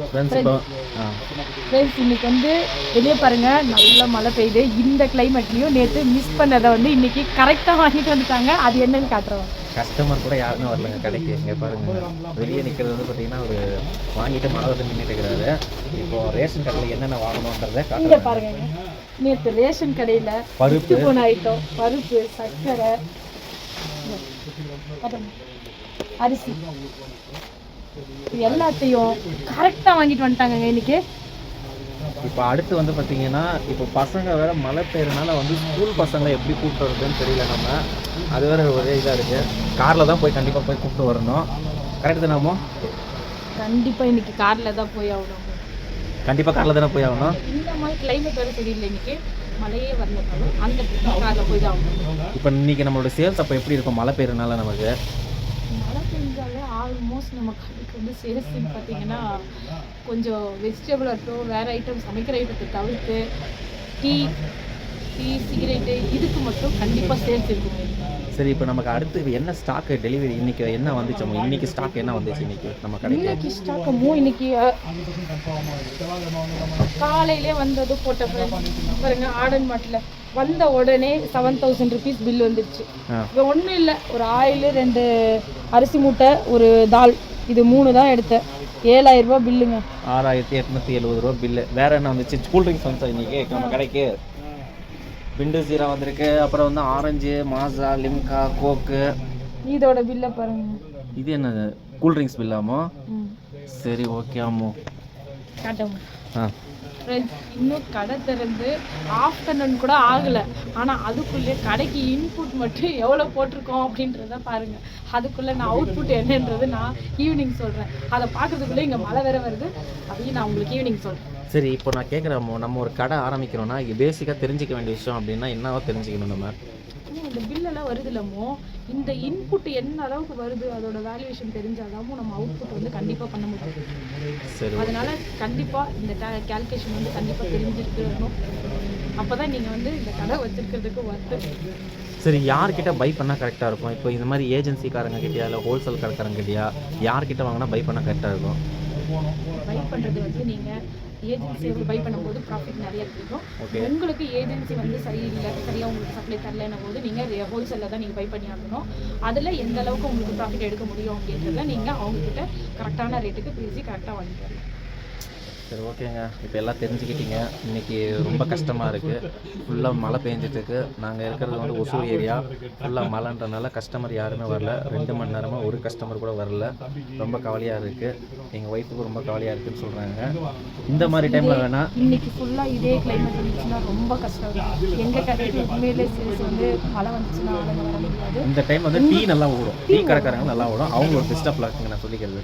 Friends இன்னைக்கு வந்து வெளியே பாருங்க நல்லா மழை பெய்யுது. இந்த கிளைமேட்லையும் நேற்று மிஸ் பண்ணதை வந்து இன்னைக்கு கரெக்டாக வாங்கிட்டு வந்துட்டாங்க. அது என்னன்னு காட்டுறோம். கஸ்டமர் கூட யாருமே வரலங்க கடைக்கு. இங்கே பாருங்க வெளியே நிற்கிறது வந்து பார்த்தீங்கன்னா ஒரு வாங்கிட்டு மழை வந்து நின்றுட்டு இருக்கிறாரு. இப்போ ரேஷன் கடையில் என்னென்ன வாங்கணுன்றதை இங்கே பாருங்க. நேற்று ரேஷன் கடையில் பருப்பு போன ஐட்டம், பருப்பு, சர்க்கரை, அரிசி எல்லாத்தையும் கரெக்டாக வாங்கிட்டு வந்துட்டாங்க இன்னைக்கு. இப்போ அடுத்து வந்து பார்த்தீங்கன்னா இப்போ பசங்க வேற மழை பெய்யறதுனால வந்து ஸ்கூல் பசங்களை எப்படி கூப்பிட்டு வருதுன்னு தெரியல. நம்ம அது வேற ஒரே இதாக இருக்குது. காரில் தான் போய் கண்டிப்பாக போய் கூப்பிட்டு வரணும். கரெக்டு தானே? கண்டிப்பாக இன்னைக்கு காரில் தான் போய் ஆகணும். கண்டிப்பாக காரில் தானே போய் ஆகணும். இந்த மாதிரி கிளைமேட் வேறு தெரியல. இன்னைக்கு மழையே வரணும். அந்த காரில் போய் தான் ஆகணும். இப்போ இன்னைக்கு நம்மளோட சேல்ஸ் அப்போ எப்படி இருக்கும் மழை பெய்யறதுனால? நமக்கு மழை பெஞ்சாலே ஆல்மோஸ்ட் நம்ம கடைக்கு வந்து சேல்ஸ்ன்னு பார்த்தீங்கன்னா கொஞ்சம் வெஜிடபிள் ஆகட்டும், வேறு ஐட்டம் சமைக்கிற ஐட்டத்தை தவிர்த்து டீ சிகரெட்டு இதுக்கு மட்டும் கண்டிப்பாக சேல்ஸ் இருக்கும். சரி, இப்போ நமக்கு அடுத்து என்ன ஸ்டாக்கு டெலிவரி இன்னைக்கு என்ன வந்துச்சு? இன்னைக்கு ஸ்டாக் என்ன வந்துச்சு இன்னைக்கு நம்ம கடைக்கு? இன்னைக்கு ஸ்டாக்கு இன்னைக்கு காலையிலே வந்தது போட்ட பாருங்க. ஆர்டர் மாட்டில் வந்த உடனே 7000 rupees பில் வந்துருச்சு. இப்போ ஒன்றும் இல்லை, ஒரு ஆயில், 2 அரிசி மூட்டை, ஒரு தால், இது 3 தான் எடுத்தேன். 7000 ரூபா பில்லுங்க. 6870 ரூபா பில்லு. வேற என்ன வந்துச்சு? கூல் ட்ரிங்க்ஸ் வந்துச்சா இன்னைக்கு நம்ம கடைக்கு? விண்டு ஜீரா வந்திருக்கு. அப்புறம் வந்து ஆரஞ்சு, மாசா, லிம்கா, கோக்கு. இதோட பில்லை பாருங்க. இது என்ன கூல் ட்ரிங்க்ஸ் பில்லாமோ? சரி, ஓகே. ஆமோ காட்டவும். இன்னும் கடை திறந்து ஆஃப்டர்நூன் கூட ஆகலை. ஆனால் அதுக்குள்ளே கடைக்கு இன்புட் மட்டும் எவ்வளோ போட்டிருக்கோம் அப்படின்றத பாருங்கள். அதுக்குள்ளே நான் அவுட்புட் என்னன்றது நான் ஈவினிங் சொல்கிறேன். அதை பார்க்குறதுக்குள்ளே இங்கே மழை வேற வருது. அதையும் நான் உங்களுக்கு ஈவினிங் சொல்கிறேன். சரி, இப்போ நான் கேட்குறேன், நம்ம ஒரு கடை ஆரம்பிக்கிறோன்னா பேசிக்காக தெரிஞ்சிக்க வேண்டிய விஷயம் அப்படின்னா என்னவோ தெரிஞ்சுக்கணும் நம்ம. இந்த பில்லெல்லாம் வருது இல்லமோ, இந்த இன்புட் என்ன அளவுக்கு வருது அதோட வேல்யூவேஷன் தெரிஞ்சாதாமோ நம்ம அவுட்புட் வந்து கண்டிப்பாக பண்ண முடியும். சரி, அதனால கண்டிப்பாக இந்த கேல்குலேஷன் வந்து கண்டிப்பாக தெரிஞ்சிருக்கணும். அப்போ தான் நீங்கள் வந்து இந்த கடை வச்சுருக்கிறதுக்கு வருது. சரி, யார்கிட்ட பை பண்ணால் கரெக்டாக இருக்கும்? இப்போ இந்த மாதிரி ஏஜென்சிக்காரங்க கிட்டயா இல்லை ஹோல்சேல் கடைக்காரங்க கிட்டயா யார்கிட்ட வாங்கினா பை பண்ணால் கரெக்டாக இருக்கும்? பை பண்ணுறது வந்து நீங்கள் ஏஜென்சி பை பண்ணும்போது ப்ராஃபிட் நிறைய இருக்கும். உங்களுக்கு ஏஜென்சி வந்து சரியாக உங்களுக்கு சப்ளை தரலைன்னும் போது நீங்கள் ஹோல்சேலில் தான் நீங்கள் பை பண்ணி ஆகணும். அதில் எந்த அளவுக்கு உங்களுக்கு ப்ராஃபிட் எடுக்க முடியும் அப்படின்றத நீங்கள் அவங்கக்கிட்ட கரெக்டான ரேட்டுக்கு பேசி கரெக்டாக வாங்கிக்கலாம். சரி, ஓகேங்க. இப்போ எல்லாம் தெரிஞ்சுக்கிட்டீங்க. இன்றைக்கி ரொம்ப கஷ்டமாக இருக்குது. ஃபுல்லாக மழை பெஞ்சிட்ருக்கு. நாங்கள் இருக்கிறது வந்து ஒசூர் ஏரியா. ஃபுல்லாக மழைன்றனால கஸ்டமர் யாருமே வரல. 2 மணி நேரமாக ஒரு கஸ்டமர் கூட வரல. ரொம்ப கவலையாக இருக்குது. எங்கள் ஒய்ஃபுக்கு ரொம்ப கவலையாக இருக்குதுன்னு சொல்கிறாங்க. இந்த மாதிரி டைமில் வேணால் இன்றைக்கி ஃபுல்லாக இதே கிளைமேட் இருந்துச்சுன்னா ரொம்ப கஷ்டம். எங்கள் கடைக்கு உண்மையிலே சேல்ஸ் வந்து மழை வந்துச்சுன்னா ஆளுங்க வர முடியாது. இந்த டைம் வந்து டீ நல்லா ஓடும். டீ கடைக்காரங்க நல்லா ஓடும். அவங்க ஒரு பெஸ்ட்டாக பிளாக்குங்க நான் சொல்லிக்கிறது.